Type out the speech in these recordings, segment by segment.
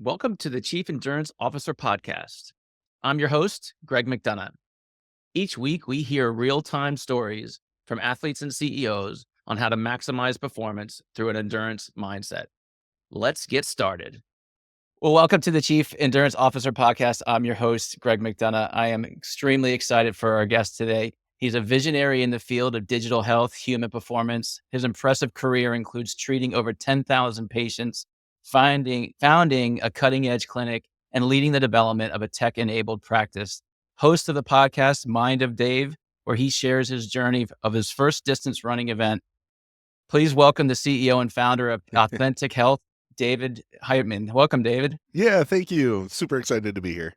Welcome to the Chief Endurance Officer Podcast. I'm your host, Greg McDonough. Each week, we hear real time stories from athletes and CEOs on how to maximize performance through an endurance mindset. Let's get started. Well, welcome to the Chief Endurance Officer Podcast. I'm your host, Greg McDonough. I am extremely excited for our guest today. He's a visionary in the field of digital health, human performance. His impressive career includes treating over 10,000 patients, founding a cutting edge clinic, and leading the development of a tech enabled practice. Host of the podcast, Mind of Dave, where he shares his journey of his first distance running event. Please welcome the CEO and founder of Authentic Health, David Heitmann. Welcome, David. Yeah, thank you. Super excited to be here.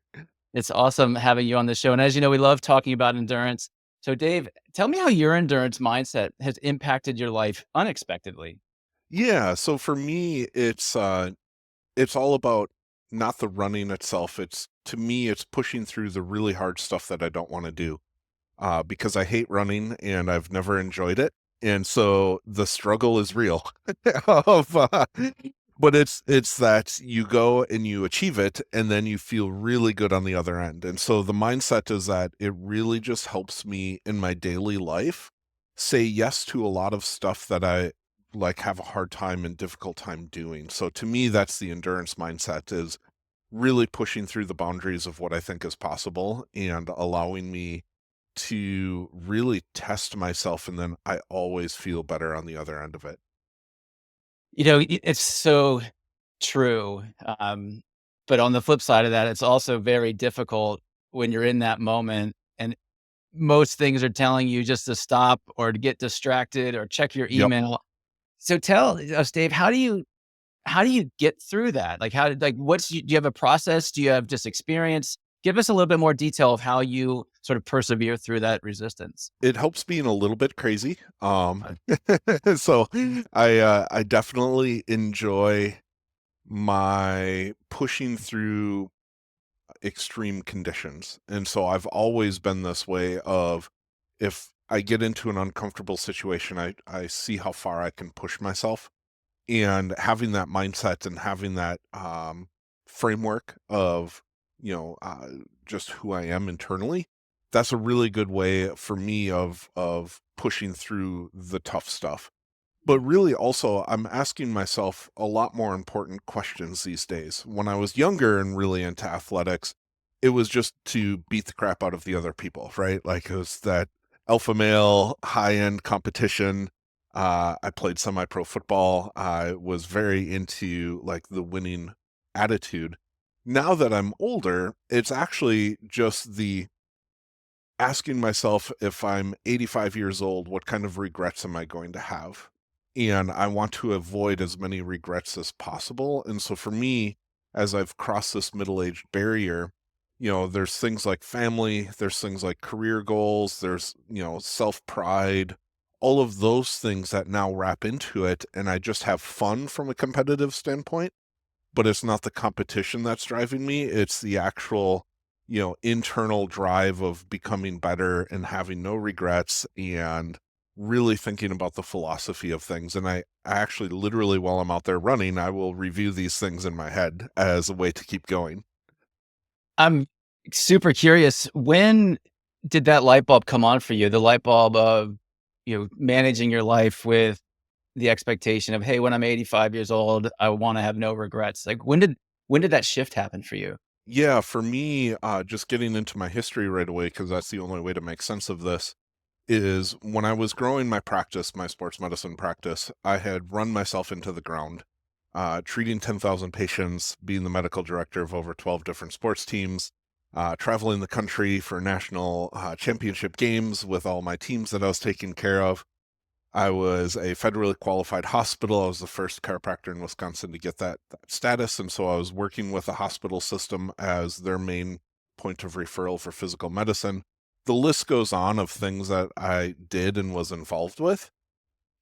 It's awesome having you on the show. And as you know, we love talking about endurance. So, Dave, tell me how your endurance mindset has impacted your life unexpectedly. Yeah, so for me, it's all about not the running itself. It's to me, it's pushing through the really hard stuff that I don't want to do. Because I hate running and I've never enjoyed it. And so the struggle is real. of, but it's that you go and you achieve it and then you feel really good on the other end. And so the mindset is that it really just helps me in my daily life say yes to a lot of stuff that I like have a hard time and difficult time doing. So to me, that's the endurance mindset, is really pushing through the boundaries of what I think is possible and allowing me to really test myself, and then I always feel better on the other end of it. You know, it's so true. But on the flip side of that, it's also very difficult when you're in that moment and most things are telling you just to stop or to get distracted or check your Yep. email. So tell us, Dave, how do you get through that? Like, do you have a process? Do you have just experience? Give us a little bit more detail of how you sort of persevere through that resistance. It helps being a little bit crazy. Uh, So I definitely enjoy my pushing through extreme conditions. And so I've always been this way of, if I get into an uncomfortable situation, I see how far I can push myself. And having that mindset and having that framework of, you know, just who I am internally, that's a really good way for me of pushing through the tough stuff. But really also, I'm asking myself a lot more important questions these days. When I was younger and really into athletics, it was just to beat the crap out of the other people, right? Like, it was that alpha male, high end competition. I played semi pro football. I was very into like the winning attitude. Now that I'm older, it's actually just the asking myself, if I'm 85 years old, what kind of regrets am I going to have? And I want to avoid as many regrets as possible. And so for me, as I've crossed this middle-aged barrier, there's things like family, there's things like career goals, there's, self-pride, all of those things that now wrap into it. And I just have fun from a competitive standpoint, but it's not the competition that's driving me. It's the actual, internal drive of becoming better and having no regrets and really thinking about the philosophy of things. And I actually literally, while I'm out there running, I will review these things in my head as a way to keep going. I'm super curious. When did that light bulb come on for you? The light bulb of, managing your life with the expectation of, hey, when I'm 85 years old, I want to have no regrets. Like, when did that shift happen for you? Yeah, for me, just getting into my history right away, because that's the only way to make sense of this, is when I was growing my practice, my sports medicine practice, I had run myself into the ground, treating 10,000 patients, being the medical director of over 12 different sports teams, traveling the country for national championship games with all my teams that I was taking care of. I was a federally qualified hospital. I was the first chiropractor in Wisconsin to get that status. And so I was working with the hospital system as their main point of referral for physical medicine. The list goes on of things that I did and was involved with.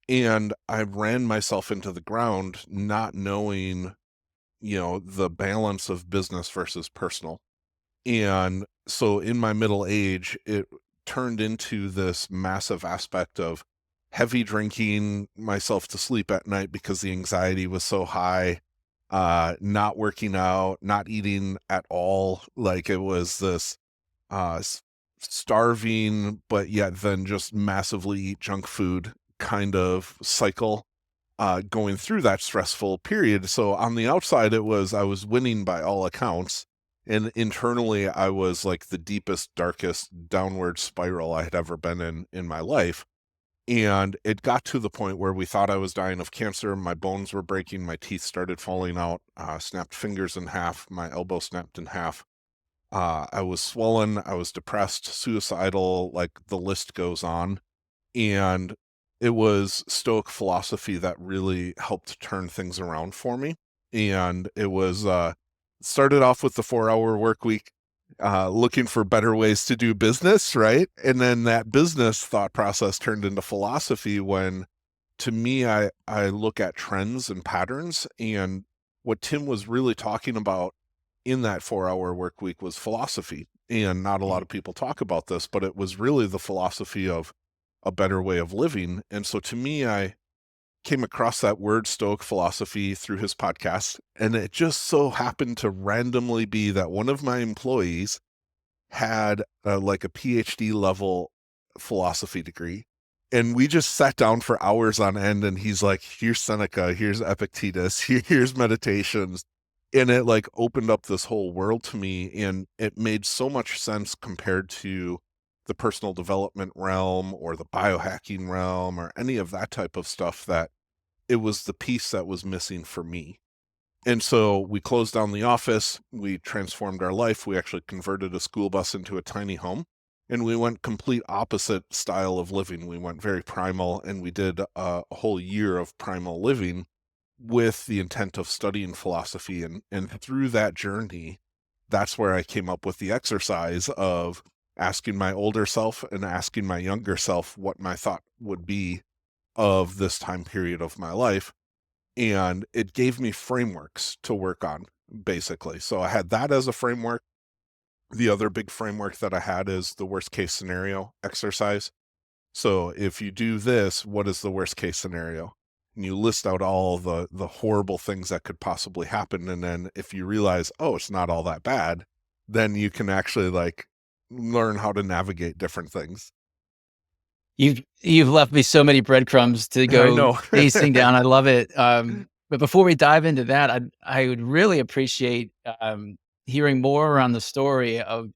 And I ran myself into the ground, not knowing, the balance of business versus personal. And so in my middle age, it turned into this massive aspect of heavy drinking myself to sleep at night because the anxiety was so high, not working out, not eating at all. Like it was this starving, but yet then just massively eat junk food kind of cycle going through that stressful period. So on the outside, I was winning by all accounts. And internally, I was like the deepest, darkest downward spiral I had ever been in my life. And it got to the point where we thought I was dying of cancer. My bones were breaking. My teeth started falling out, snapped fingers in half. My elbow snapped in half. I was swollen. I was depressed, suicidal, like the list goes on. And it was Stoic philosophy that really helped turn things around for me. And it was started off with the 4-hour work week, looking for better ways to do business, right? And then that business thought process turned into philosophy when, to me, I look at trends and patterns. And what Tim was really talking about in that 4-hour work week was philosophy. And not a lot of people talk about this, but it was really the philosophy of a better way of living. And so to me, I came across that word Stoic philosophy through his podcast. And it just so happened to randomly be that one of my employees had like a PhD level philosophy degree. And we just sat down for hours on end. And he's like, here's Seneca, here's Epictetus, here's meditations. And it like opened up this whole world to me. And it made so much sense compared to the personal development realm or the biohacking realm or any of that type of stuff, that it was the piece that was missing for me. And so we closed down the office, we transformed our life, we actually converted a school bus into a tiny home, and we went complete opposite style of living. We went very primal, and we did a whole year of primal living with the intent of studying philosophy. And through that journey, that's where I came up with the exercise of asking my older self and asking my younger self what my thought would be of this time period of my life. And it gave me frameworks to work on, basically. So I had that as a framework. The other big framework that I had is the worst case scenario exercise. So if you do this, what is the worst case scenario? And you list out all the horrible things that could possibly happen. And then if you realize, oh, it's not all that bad, then you can actually like learn how to navigate different things. You've left me so many breadcrumbs to I go know. chasing down. I love it. But before we dive into that, I would really appreciate hearing more around the story of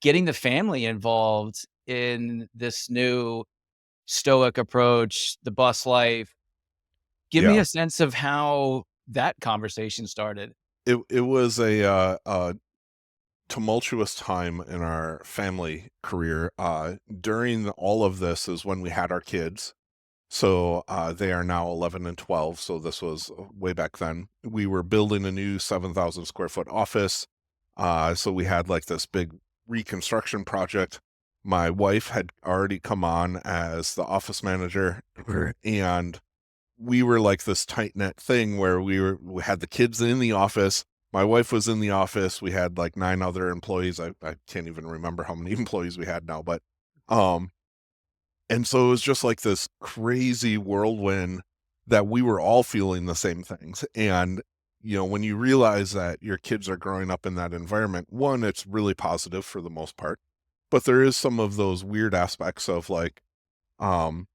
getting the family involved in this new stoic approach, the bus life. Give me Yeah. a sense of how that conversation started. It was a tumultuous time in our family career. During all of this is when we had our kids. So they are now 11 and 12. So this was way back then. We were building a new 7,000 square foot office. So we had like this big reconstruction project. My wife had already come on as the office manager, and we were like this tight knit thing where we had the kids in the office. My wife was in the office. We had like 9 other employees. I can't even remember how many employees we had now, but um, and so it was just like this crazy whirlwind that we were all feeling the same things. And when you realize that your kids are growing up in that environment, one, it's really positive for the most part, but there is some of those weird aspects of like, um,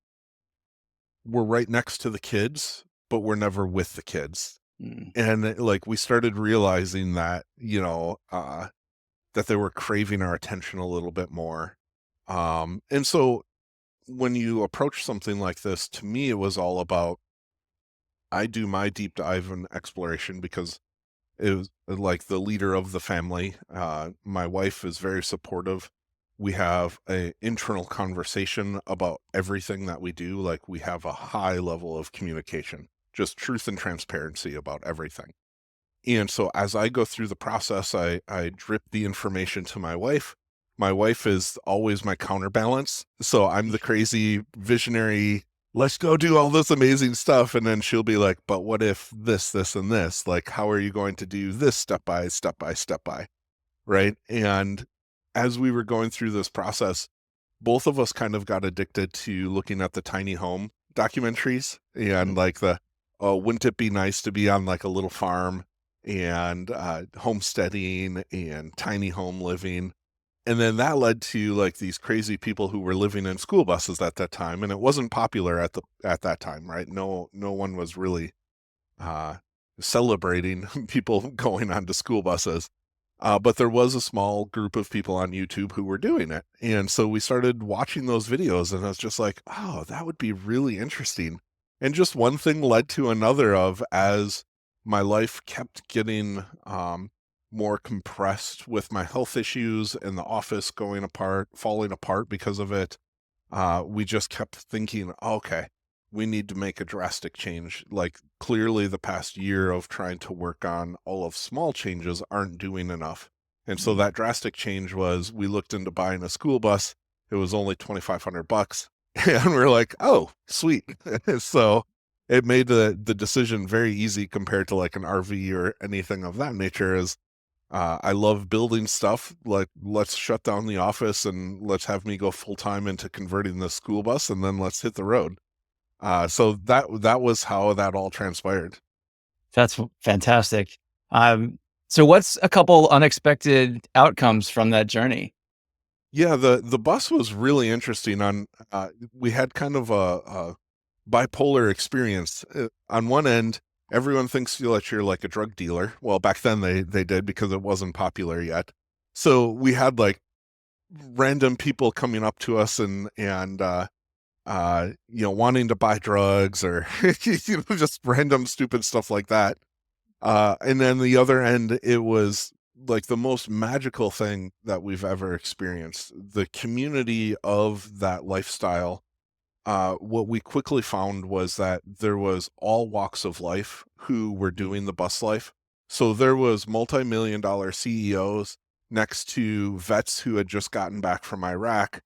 we're right next to the kids, but we're never with the kids. Mm. And like we started realizing that, that they were craving our attention a little bit more. And so when you approach something like this, to me, it was all about, I do my deep dive and exploration because it was like the leader of the family. My wife is very supportive. We have a internal conversation about everything that we do. Like we have a high level of communication, just truth and transparency about everything. And so as I go through the process, I drip the information to my wife. My wife is always my counterbalance. So I'm the crazy visionary, let's go do all this amazing stuff. And then she'll be like, but what if this, this, and this? Like, how are you going to do this step by step by step by? Right. And as we were going through this process, both of us kind of got addicted to looking at the tiny home documentaries and like the oh, wouldn't it be nice to be on like a little farm and homesteading and tiny home living. And then that led to like these crazy people who were living in school buses at that time, and it wasn't popular at that time, right? No one was really uh, celebrating people going onto school buses. But there was a small group of people on YouTube who were doing it. And so we started watching those videos, and I was just like, oh, that would be really interesting. And just one thing led to another of as my life kept getting more compressed with my health issues and the office falling apart because of it. We just kept thinking, okay, we need to make a drastic change. Like clearly the past year of trying to work on all of small changes aren't doing enough. And so Mm. that drastic change was we looked into buying a school bus. It was only $2,500. And we're like, oh, sweet. So it made the decision very easy compared to like an RV or anything of that nature. Is I love building stuff. Like, let's shut down the office and let's have me go full time into converting the school bus, and then let's hit the road. So that was how that all transpired. That's fantastic. So what's a couple unexpected outcomes from that journey? Yeah, the bus was really interesting. We had kind of a bipolar experience. On one end, everyone thinks that you're like a drug dealer. Well, back then they did because it wasn't popular yet. So we had like random people coming up to us and wanting to buy drugs or just random stupid stuff like that. And then the other end, it was like the most magical thing that we've ever experienced. The community of that lifestyle, what we quickly found was that there was all walks of life who were doing the bus life. So there was multi-million dollar CEOs next to vets who had just gotten back from Iraq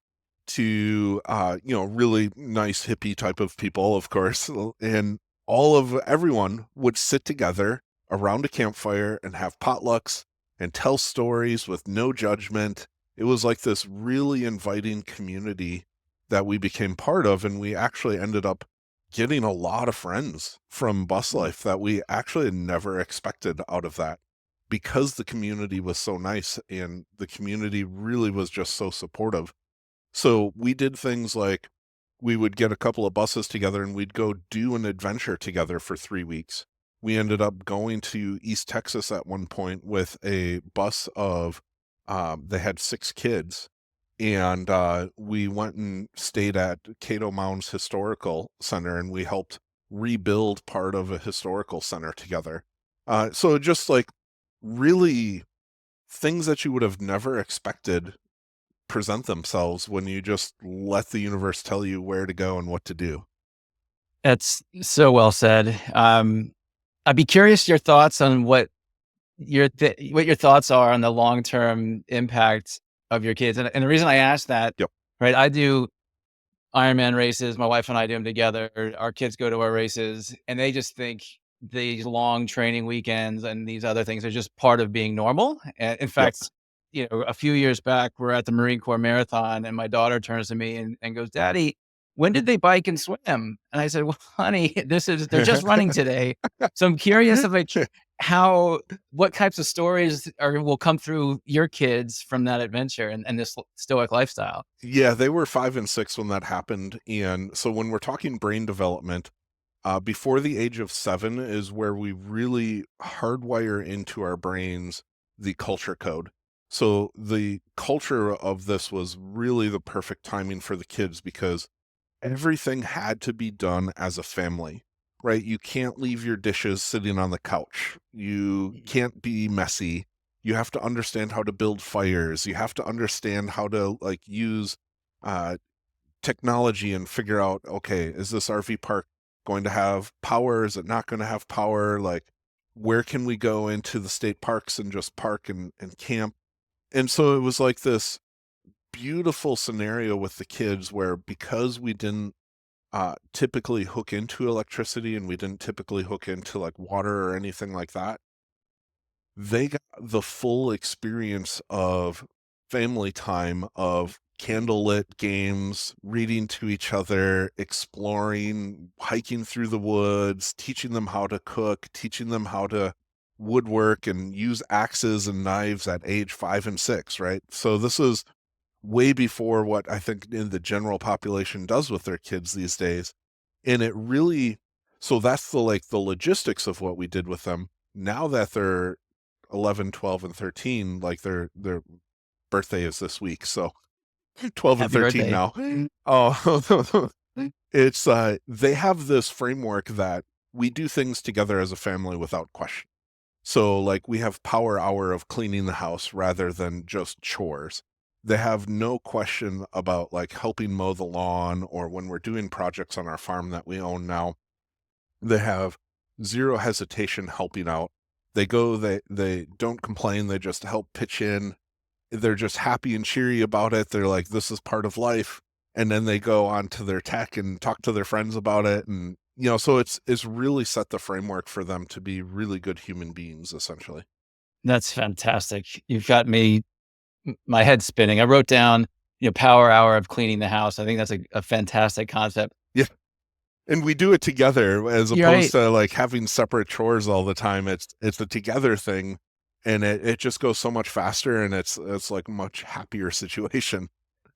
to really nice hippie type of people, of course. And everyone would sit together around a campfire and have potlucks and tell stories with no judgment. It was like this really inviting community that we became part of, and we actually ended up getting a lot of friends from bus life that we actually had never expected out of that, because the community was so nice and the community really was just so supportive. So we did things like we would get a couple of buses together and we'd go do an adventure together for 3 weeks. We ended up going to East Texas at one point with a bus of, they had 6 kids. And we went and stayed at Cato Mounds Historical Center, and we helped rebuild part of a historical center together. So just like really things that you would have never expected present themselves when you just let the universe tell you where to go and what to do. That's so well said. I'd be curious your thoughts on what your thoughts are on the long-term impact of your kids. And the reason I ask that, Yep. right? I do Ironman races. My wife and I do them together. Our kids go to our races, and they just think these long training weekends and these other things are just part of being normal. And in Yep. fact, a few years back, we're at the Marine Corps Marathon, and my daughter turns to me and goes, "Daddy, when did they bike and swim?" And I said, "Well, honey, they're just running today." So I'm curious of like how what types of stories will come through your kids from that adventure and this stoic lifestyle. Yeah, they were 5 and 6 when that happened. And so when we're talking brain development, before the age of 7 is where we really hardwire into our brains the culture code. So the culture of this was really the perfect timing for the kids because everything had to be done as a family, right? You can't leave your dishes sitting on the couch. You can't be messy. You have to understand how to build fires. You have to understand how to like use uh, technology and figure out, okay, is this RV park going to have power? Is it not going to have power? Like, where can we go into the state parks and just park and camp? And so it was like this beautiful scenario with the kids where because we didn't typically hook into electricity and we didn't typically hook into like water or anything like that, they got the full experience of family time, of candlelit games, reading to each other, exploring, hiking through the woods, teaching them how to cook, teaching them how to woodwork and use axes and knives at age 5 and 6, right? So this is way before what I think in the general population does with their kids these days. And it really, so that's the like the logistics of what we did with them. Now that they're 11, 12, and 13, like their birthday is this week. So 12 and Happy 13 birthday. now. Oh, it's they have this framework that we do things together as a family without question. So like we have power hour of cleaning the house rather than just chores. They have no question about like helping mow the lawn, or when we're doing projects on our farm that we own now, they have zero hesitation helping out. They go, they don't complain, they just help pitch in. They're just happy and cheery about it. They're like, this is part of life. And then they go on to their tech and talk to their friends about it. And, so it's really set the framework for them to be really good human beings, essentially. That's fantastic. You've got me my head spinning. I wrote down, power hour of cleaning the house. I think that's a fantastic concept. Yeah. And we do it together as You're opposed right. to like having separate chores all the time. It's a together thing, and it just goes so much faster, and it's like a much happier situation.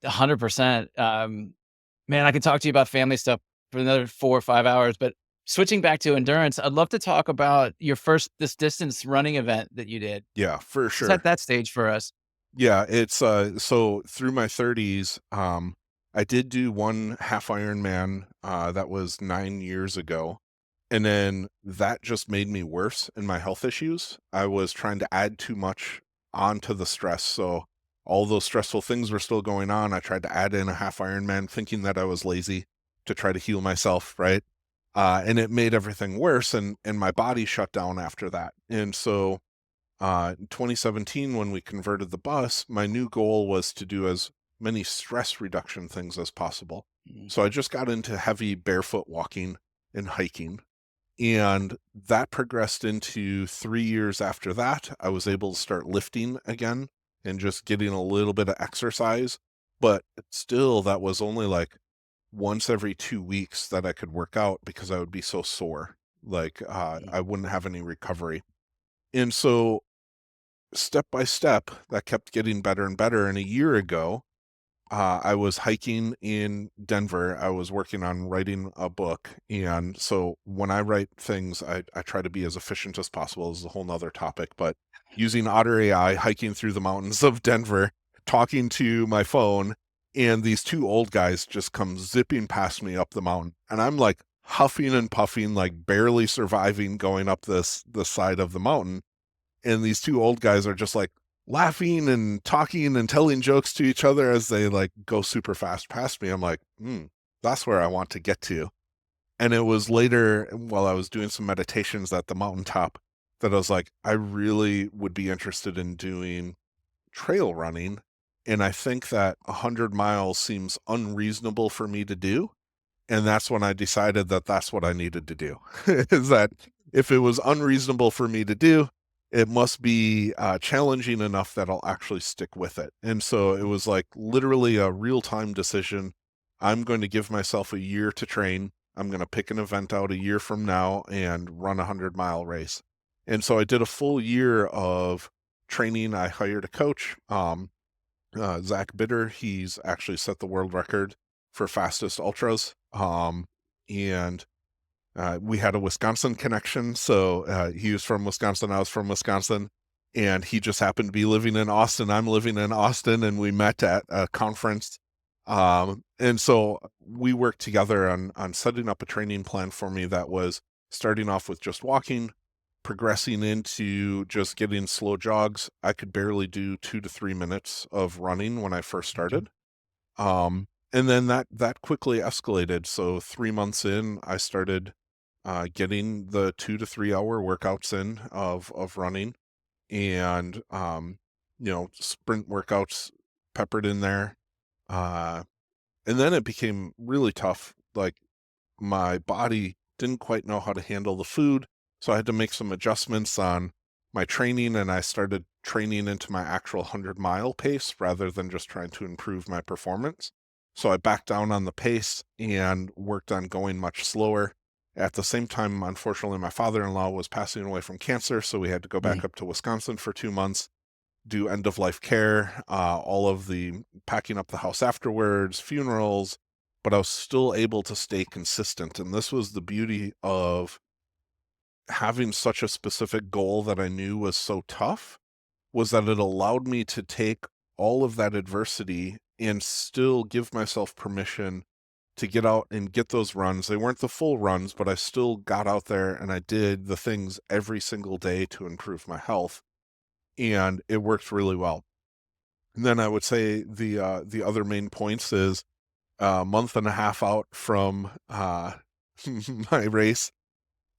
100%. Man, I could talk to you about family stuff for another 4 or 5 hours, but switching back to endurance, I'd love to talk about your first this distance running event that you did. Yeah, for Set sure. that stage for us. Yeah, it's so through my 30s, I did do one half Ironman that was 9 years ago. And then that just made me worse in my health issues. I was trying to add too much onto the stress. So all those stressful things were still going on. I tried to add in a half Ironman thinking that I was lazy to try to heal myself, right? And it made everything worse, and my body shut down after that. And so in 2017, when we converted the bus, my new goal was to do as many stress reduction things as possible. Mhm. So I just got into heavy barefoot walking and hiking. And that progressed into 3 years after that. I was able to start lifting again and just getting a little bit of exercise. But still, that was only like once every 2 weeks that I could work out because I would be so sore. Like I wouldn't have any recovery. And so step by step, that kept getting better and better. And a year ago, I was hiking in Denver. I was working on writing a book. And so when I write things, I try to be as efficient as possible. This is a whole nother topic, but using Otter AI, hiking through the mountains of Denver, talking to my phone, and these two old guys just come zipping past me up the mountain. And I'm like huffing and puffing, like barely surviving going up the side of the mountain. And these two old guys are just like laughing and talking and telling jokes to each other as they like go super fast past me. I'm like, that's where I want to get to. And it was later while I was doing some meditations at the mountaintop that I was like, I really would be interested in doing trail running. And I think that 100 miles seems unreasonable for me to do. And that's when I decided that that's what I needed to do. Is that if it was unreasonable for me to do, it must be challenging enough that I'll actually stick with it. And so it was like literally a real time decision. I'm going to give myself a year to train. I'm going to pick an event out a year from now and run a 100-mile race. And so I did a full year of training. I hired a coach. Zach Bitter, he's actually set the world record for fastest ultras. And we had a Wisconsin connection. So he was from Wisconsin, I was from Wisconsin, and he just happened to be living in Austin. I'm living in Austin, and we met at a conference. And so we worked together on setting up a training plan for me that was starting off with just walking, progressing into just getting slow jogs. I could barely do 2 to 3 minutes of running when I first Okay. started. And then that quickly escalated. So 3 months in, I started getting the 2 to 3 hour workouts in of running, and sprint workouts peppered in there. Uh, and then it became really tough. Like my body didn't quite know how to handle the food, so I had to make some adjustments on my training, and I started training into my actual 100-mile pace rather than just trying to improve my performance. So I backed down on the pace and worked on going much slower. At the same time, unfortunately, my father-in-law was passing away from cancer, so we had to go back Mm. up to Wisconsin for 2 months, do end-of-life care, all of the packing up the house afterwards, funerals, but I was still able to stay consistent. And this was the beauty of having such a specific goal that I knew was so tough, was that it allowed me to take all of that adversity and still give myself permission to get out and get those runs. They weren't the full runs, but I still got out there and I did the things every single day to improve my health, and it worked really well. And then I would say the other main points is a month and a half out from my race,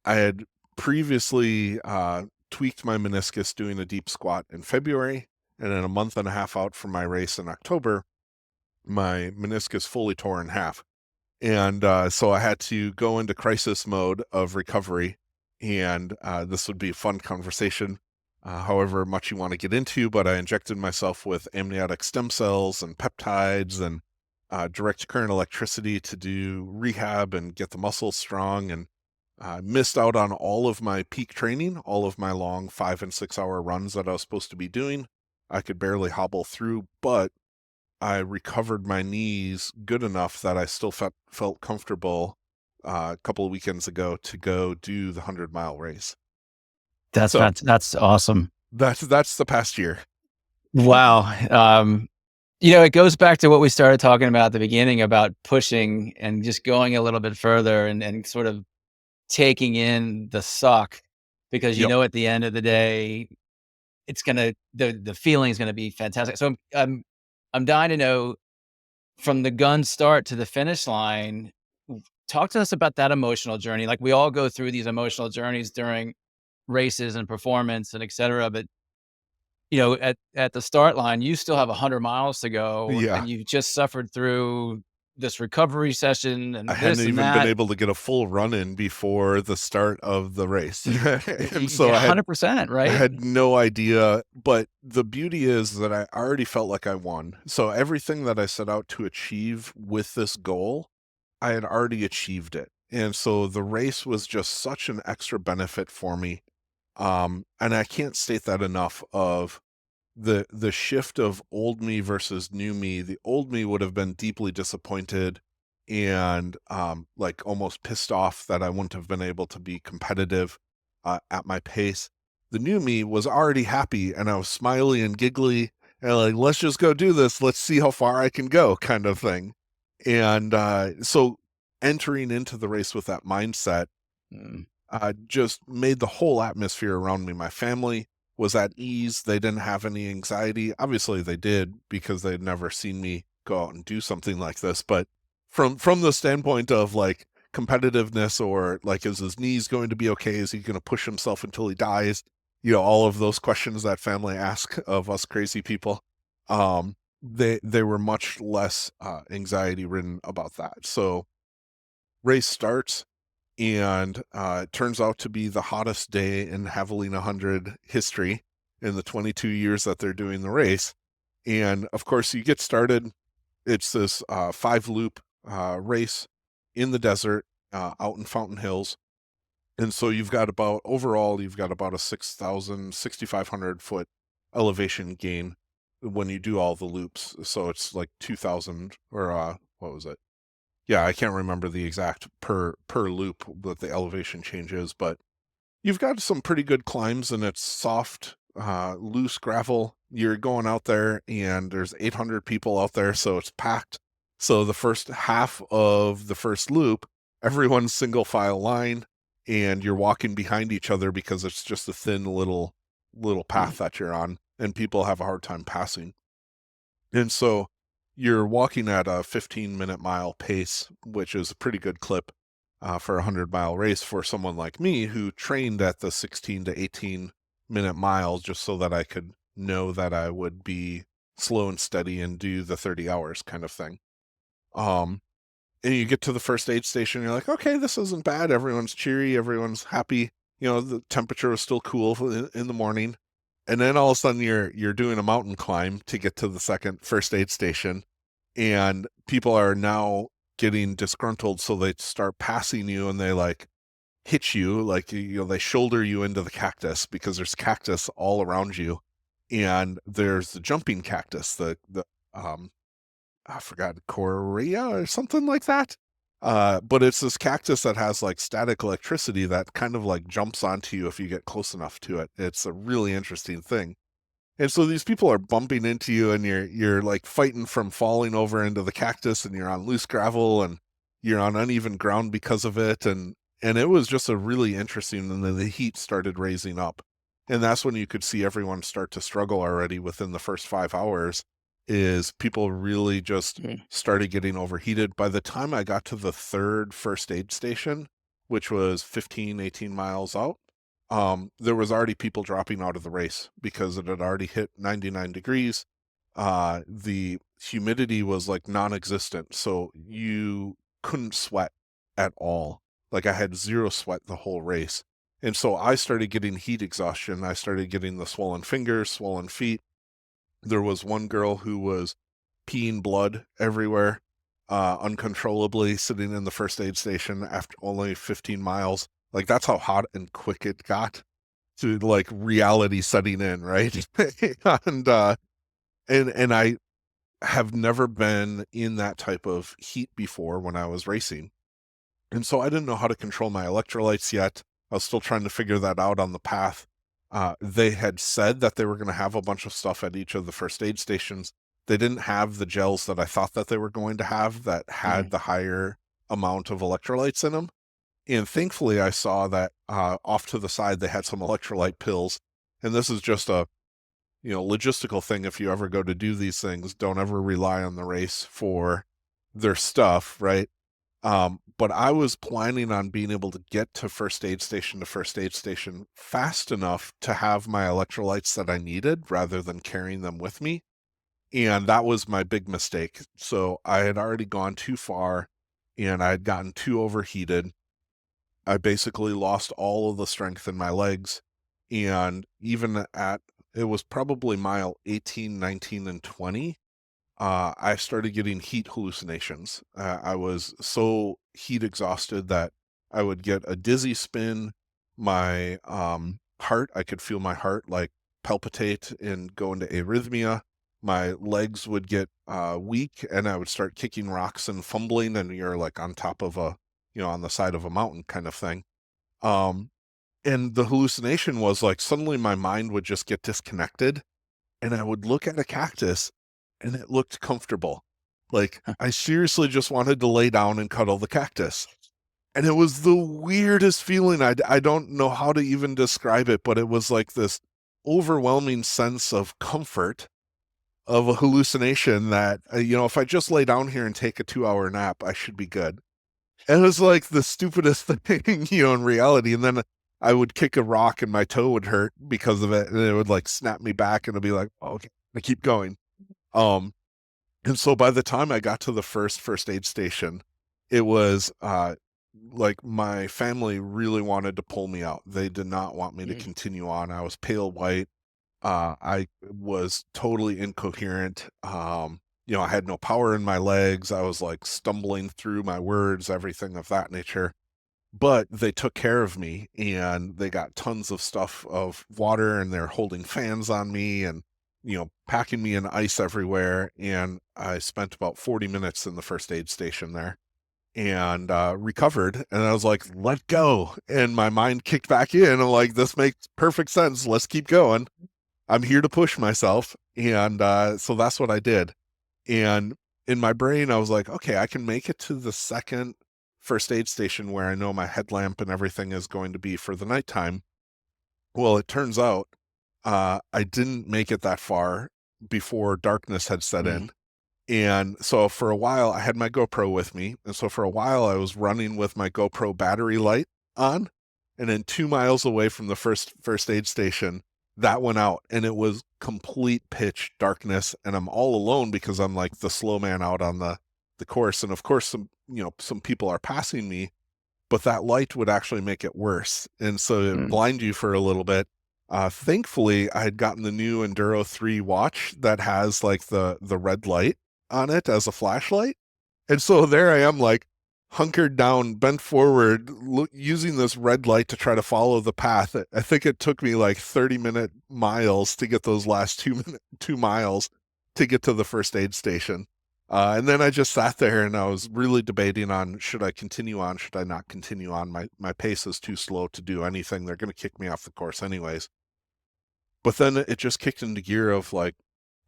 I had previously tweaked my meniscus doing a deep squat in February, and then a month and a half out from my race in October, my meniscus fully tore in half. And so I had to go into crisis mode of recovery, and this would be a fun conversation, however much you want to get into, but I injected myself with amniotic stem cells and peptides and direct current electricity to do rehab and get the muscles strong, and missed out on all of my peak training, all of my long 5 and 6 hour runs that I was supposed to be doing. I could barely hobble through, but I recovered my knees good enough that I still felt comfortable a couple of weekends ago to go do the 100-mile race. So That's awesome. that's the past year. Wow. It goes back to what we started talking about at the beginning about pushing and just going a little bit further and sort of taking in the suck because Yep. at the end of the day, the feeling is gonna be fantastic. So I'm dying to know from the gun start to the finish line, talk to us about that emotional journey. Like we all go through these emotional journeys during races and performance and et cetera, but at the start line, you still have 100 miles to go Yeah. and you've just suffered through this recovery session I and hadn't this and even been that. able to get a full run in before the start of the race. And so Yeah, 100%, I right? had no idea, but the beauty is that I already felt like I won. So everything that I set out to achieve with this goal, I had already achieved it. And so the race was just such an extra benefit for me. And I can't state that enough of the shift of old me versus new me. The old me would have been deeply disappointed and like almost pissed off that I wouldn't have been able to be competitive at my pace. The new me was already happy and I was smiley and giggly and like, let's just go do this. Let's see how far I can go, kind of thing. And so entering into the race with that mindset Mm, just made the whole atmosphere around me. My family was at ease. They didn't have any anxiety. Obviously, they did because they'd never seen me go out and do something like this. But from the standpoint of like competitiveness or like, is his knees going to be okay? Is he going to push himself until he dies? All of those questions that family ask of us crazy people. They were much less anxiety ridden about that. So race starts and it turns out to be the hottest day in Javelina 100 history in the 22 years that they're doing the race. And of course, you get started. It's this 5-loop race in the desert out in Fountain Hills. And so overall, you've got about a 6,500 foot elevation gain when you do all the loops. So it's like 2,000 or what was it? Yeah, I can't remember the exact per loop what the elevation change is, but you've got some pretty good climbs and it's soft, loose gravel. You're going out there and there's 800 people out there, so it's packed. So the first half of the first loop, everyone's single file line and you're walking behind each other because it's just a thin little mm, path that you're on and people have a hard time passing. And so you're walking at a 15-minute mile pace, which is a pretty good clip for a 100-mile race for someone like me who trained at the 16 to 18-minute miles just so that I could know that I would be slow and steady and do the 30 hours kind of thing. Um, and you get to the first aid station, you're like, okay, this isn't bad. Everyone's cheery, everyone's happy. the temperature was still cool in the morning. And then all of a sudden you're doing a mountain climb to get to the second first aid station, and people are now getting disgruntled, so they start passing you and they like hit you, like they shoulder you into the cactus because there's cactus all around you. And there's the jumping cactus, the um I forgot, Korea or something like that. But it's this cactus that has like static electricity that kind of like jumps onto you if you get close enough to it. It's a really interesting thing. And so these people are bumping into you, and you're like fighting from falling over into the cactus, and you're on loose gravel, and you're on uneven ground because of it. And it was just a really interesting, and then the heat started raising up. And that's when you could see everyone start to struggle already within the first 5 hours, is people really just Mm. started getting overheated. By the time I got to the third first aid station, which was 15, 18 miles out, there was already people dropping out of the race because it had already hit 99 degrees. The humidity was like non-existent, so you couldn't sweat at all. Like I had zero sweat the whole race. And so I started getting heat exhaustion. I started getting the swollen fingers, swollen feet. There was one girl who was peeing blood everywhere, uncontrollably, sitting in the first aid station after only 15 miles. Like that's how hot and quick it got, to like reality setting in, right? and and I have never been in that type of heat before when I was racing. And so I didn't know how to control my electrolytes yet. I was still trying to figure that out on the path. They had said that they were going to have a bunch of stuff at each of the first aid stations. They didn't have the gels that I thought that they were going to have that had Mm. the higher amount of electrolytes in them. And thankfully, I saw that off to the side, they had some electrolyte pills. And this is just a logistical thing. If you ever go to do these things, don't ever rely on the race for their stuff, right? But I was planning on being able to get to first aid station fast enough to have my electrolytes that I needed rather than carrying them with me. And that was my big mistake. So I had already gone too far, and I had gotten too overheated. I basically lost all of the strength in my legs. And even it was probably mile 18, 19, and 20, I started getting heat hallucinations. I was so heat exhausted that I would get a dizzy spin. My heart, I could feel my heart like palpitate and go into arrhythmia. My legs would get weak, and I would start kicking rocks and fumbling, and you're like on top of on the side of a mountain kind of thing. Um, and the hallucination was like suddenly my mind would just get disconnected, and I would look at a cactus and it looked comfortable. Like I seriously just wanted to lay down and cuddle the cactus. And it was the weirdest feeling. I don't know how to even describe it, but it was like this overwhelming sense of comfort of a hallucination that, if I just lay down here and take a 2-hour nap, I should be good. And it was like the stupidest thing, in reality. And then I would kick a rock and my toe would hurt because of it. And it would like snap me back, and it'd be like, oh, okay, I keep going. Um, and so by the time I got to the first aid station, it was like my family really wanted to pull me out. They did not want me to Mm. continue on. I was pale white. I was totally incoherent. I had no power in my legs. I was like stumbling through my words, everything of that nature. But they took care of me, and they got tons of stuff of water, and they're holding fans on me, and packing me in ice everywhere. And I spent about 40 minutes in the first aid station there, and recovered. And I was like, let go. And my mind kicked back in. I'm like, this makes perfect sense. Let's keep going. I'm here to push myself. And so that's what I did. And in my brain, I was like, okay, I can make it to the second first aid station where I know my headlamp and everything is going to be for the nighttime. Well, it turns out I didn't make it that far before darkness had set Mm. in. And so for a while, I had my GoPro with me. And so for a while, I was running with my GoPro battery light on. And then 2 miles away from the first aid station, that went out, and it was complete pitch darkness. And I'm all alone because I'm like the slow man out on the course. And of course, some people are passing me. but that light would actually make it worse. And so it Mm. blind you for a little bit. Thankfully, I had gotten the new Enduro 3 watch that has like the red light on it as a flashlight. And so there I am, like hunkered down, bent forward, using this red light to try to follow the path. I think it took me like 30-minute miles to get those last 2 miles to get to the first aid station. And then I just sat there and I was really debating on, should I continue on? Should I not continue on? My pace is too slow to do anything. They're going to kick me off the course anyways. But then it just kicked into gear of like,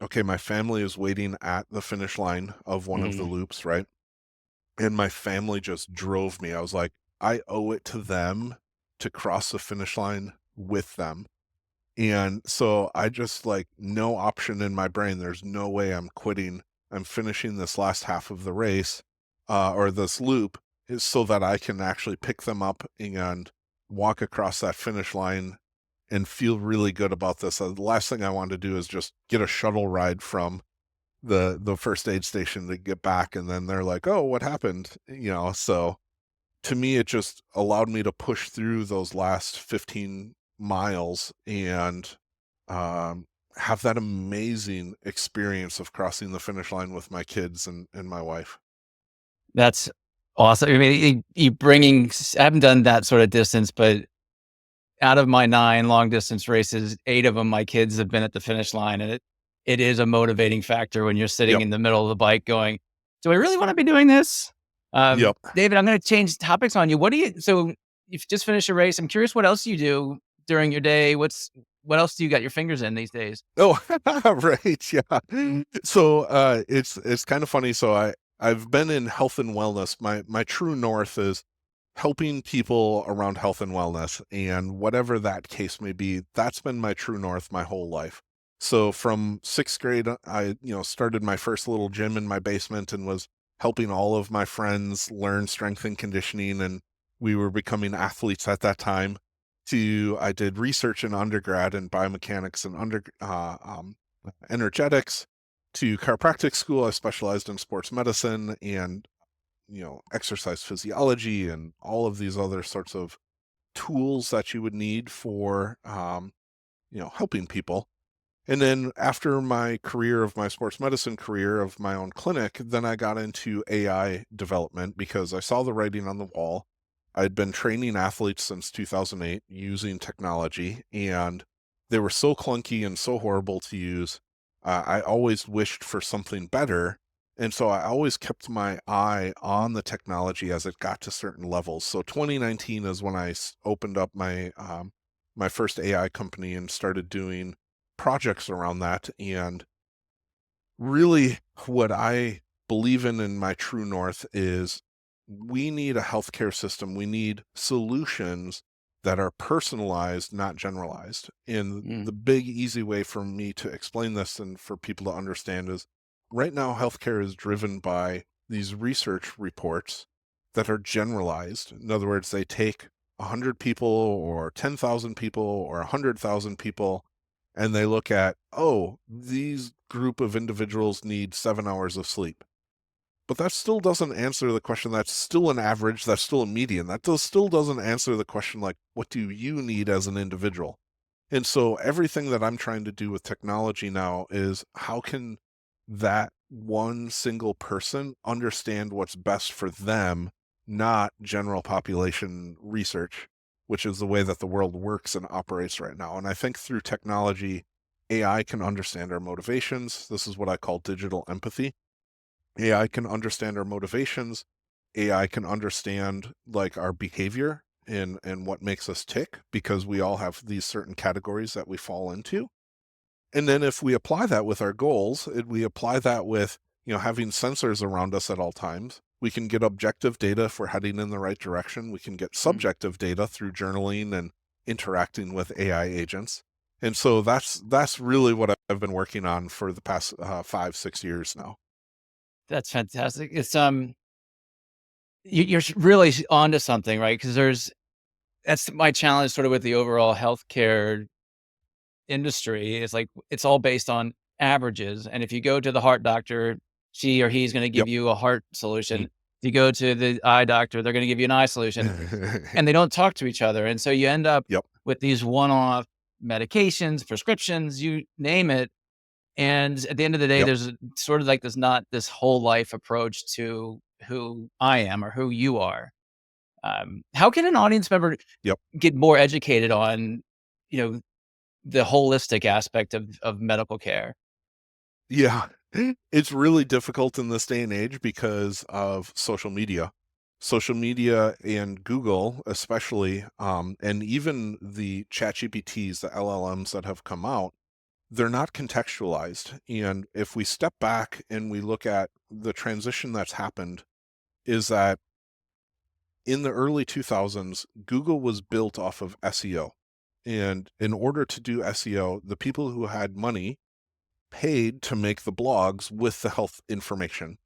okay, my family is waiting at the finish line of one of the Mm. loops, right? And my family just drove me. I was like, I owe it to them to cross the finish line with them. And so I just like, no option in my brain. There's no way I'm quitting. I'm finishing this last half of the race, or this loop, is so that I can actually pick them up and walk across that finish line and feel really good about this. The last thing I want to do is just get a shuttle ride from the first aid station to get back, and then they're like, "Oh, what happened?" So to me, it just allowed me to push through those last 15 miles and have that amazing experience of crossing the finish line with my kids and my wife. That's awesome. I mean, you bringing I haven't done that sort of distance, but out of my 9 long distance races, 8 of them, my kids have been at the finish line, and it is a motivating factor when you're sitting Yep. in the middle of the bike going, "Do I really wanna be doing this?" Yep. David, I'm gonna change topics on you. What do you so you've just finished a race. I'm curious what else you do during your day. What else do you got your fingers in these days? Oh, right, yeah. So, it's kind of funny. So I've been in health and wellness. My true north is helping people around health and wellness, and whatever that case may be, that's been my true north my whole life. So from 6th grade, I, started my first little gym in my basement and was helping all of my friends learn strength and conditioning, and we were becoming athletes at that time. To I did research in undergrad in biomechanics and energetics. To chiropractic school, I specialized in sports medicine and exercise physiology and all of these other sorts of tools that you would need for, helping people. And then after my sports medicine career of my own clinic, then I got into AI development because I saw the writing on the wall. I'd been training athletes since 2008 using technology, and they were so clunky and so horrible to use. I always wished for something better. And so I always kept my eye on the technology as it got to certain levels. So 2019 is when I opened up my first AI company and started doing projects around that. And really, what I believe in my true north is we need a healthcare system. We need solutions that are personalized, not generalized. And the Mm. big, easy way for me to explain this and for people to understand is right now, healthcare is driven by these research reports that are generalized. In other words, they take 100 people or 10,000 people or 100,000 people, and they look at, oh, these group of individuals need 7 hours of sleep. But that still doesn't answer the question. That's still an average. That's still a median. Still doesn't answer the question, like, what do you need as an individual? And so everything that I'm trying to do with technology now is how can that one single person understand what's best for them, not general population research, which is the way that the world works and operates right now. And I think through technology, AI can understand our motivations. This is what I call digital empathy. AI can understand our motivations. AI can understand like our behavior and what makes us tick, because we all have these certain categories that we fall into. And then if we apply that with our goals, we apply that with, having sensors around us at all times, we can get objective data if we're heading in the right direction. We can get Mm. subjective data through journaling and interacting with AI agents. And so that's really what I've been working on for the past 5, 6 years now. That's fantastic. It's, you're really onto something, right? Because that's my challenge sort of with the overall healthcare industry. It's like, it's all based on averages, and if you go to the heart doctor, she or he's gonna give Yep. you a heart Mm. solution. you go to the eye doctor, they're going to give you an eye solution, and they don't talk to each other. And so you end up Yep, with these one-off medications, prescriptions, you name it. And at the end of the day, yep, there's sort of like not this whole life approach to who I am or who you are. How can an audience member yep. get more educated on, you know, the holistic aspect of medical care? Yeah. It's really difficult in this day and age because of social media. Social media and Google, especially, and even the ChatGPTs, the LLMs that have come out, they're not contextualized. And if we step back and we look at the transition that's happened, is that in the early 2000s, Google was built off of SEO. And in order to do SEO, the people who had money paid to make the blogs with the health information.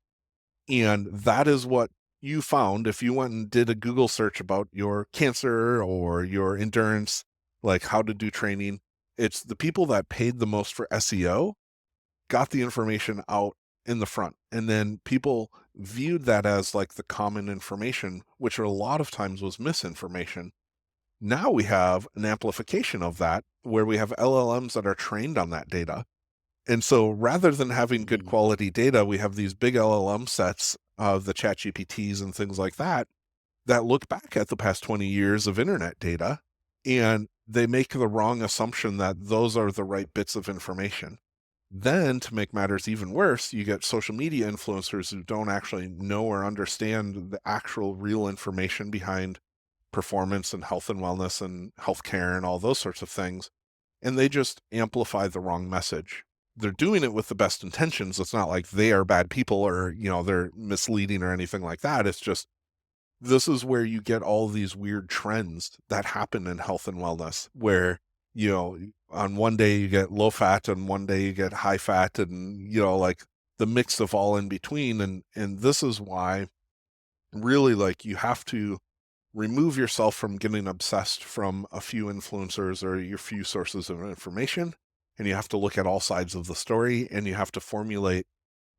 And that is what you found if you went and did a Google search about your cancer or your endurance, like how to do training. It's the people that paid the most for SEO got the information out in the front. And then people viewed that as like the common information, which a lot of times was misinformation. Now we have an amplification of that where we have LLMs that are trained on that data. And so rather than having good Mhm. quality data, we have these big LLM sets of the chat GPTs and things like that that look back at the past 20 years of internet data and they make the wrong assumption that those are the right bits of information. Then, to make matters even worse, you get social media influencers who don't actually know or understand the actual real information behind performance and health and wellness and healthcare and all those sorts of things. And they just amplify the wrong message. They're doing it with the best intentions. It's not like they are bad people or, they're misleading or anything like that. It's just this is where you get all these weird trends that happen in health and wellness where, on one day you get low fat and one day you get high fat and, like the mix of all in between. And this is why really like you have to remove yourself from getting obsessed from a few influencers or your few sources of information. And you have to look at all sides of the story and you have to formulate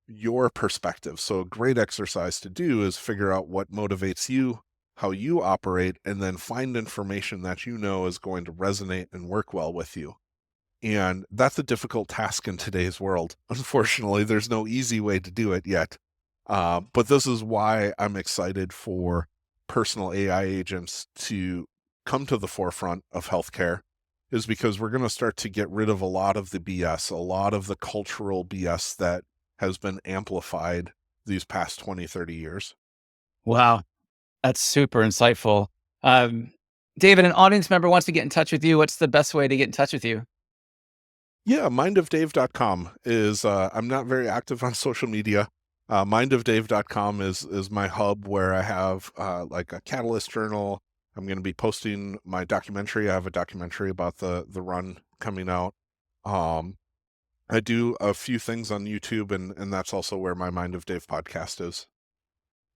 your perspective. So, a great exercise to do is figure out what motivates you, how you operate, and then find information that you know is going to resonate and work well with you. And that's a difficult task in today's world. Unfortunately, there's no easy way to do it yet. But this is why I'm excited for personal AI agents to come to the forefront of healthcare, is because we're going to start to get rid of a lot of the BS, a lot of the cultural BS that has been amplified these past 20, 30 years. Wow, that's super insightful. Um, David, an audience member wants to get in touch with you. What's the best way to get in touch with you? Yeah, mindofdave.com is I'm not very active on social media. Mindofdave.com is my hub where I have like a catalyst journal. I'm going to be posting my documentary. I have a documentary about the run coming out. Um, I do a few things on YouTube, and that's also where my Mind of Dave podcast is.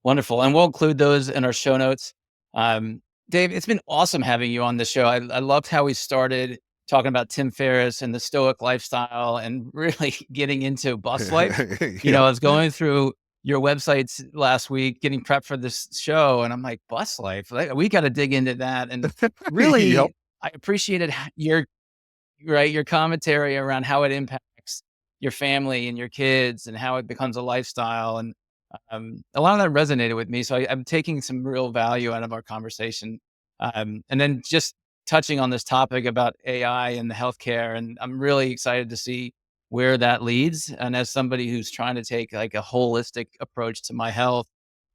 Wonderful. And we'll include those in our show notes. Um, Dave, it's been awesome having you on the show. I loved how we started talking about Tim Ferriss and the Stoic lifestyle and really getting into bus life. Yep. I was going through your websites last week, getting prepped for this show, and I'm like, bus life, like, we got to dig into that. And Yep. really, I appreciated your commentary around how it impacts your family and your kids and how it becomes a lifestyle. And a lot of that resonated with me. So I'm taking some real value out of our conversation. And then just touching on this topic about AI and the healthcare. And I'm really excited to see where that leads. And as somebody who's trying to take like a holistic approach to my health,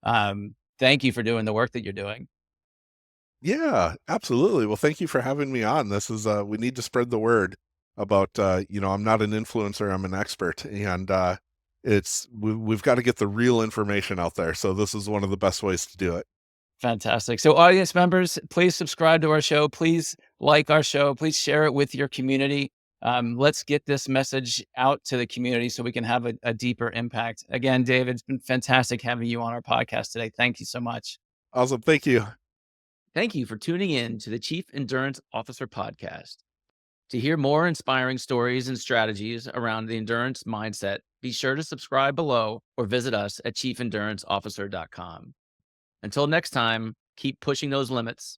thank you for doing the work that you're doing. Yeah, absolutely. Well, thank you for having me on. This is we need to spread the word about I'm not an influencer, I'm an expert. And we've got to get the real information out there. So this is one of the best ways to do it. Fantastic. So, audience members, please subscribe to our show. Please like our show. Please share it with your community. Let's get this message out to the community so we can have a deeper impact. Again, David, it's been fantastic having you on our podcast today. Thank you so much. Awesome. Thank you. Thank you for tuning in to the Chief Endurance Officer podcast. To hear more inspiring stories and strategies around the endurance mindset, Be sure to subscribe below or visit us at chiefinduranceofficer.com. Until next time, keep pushing those limits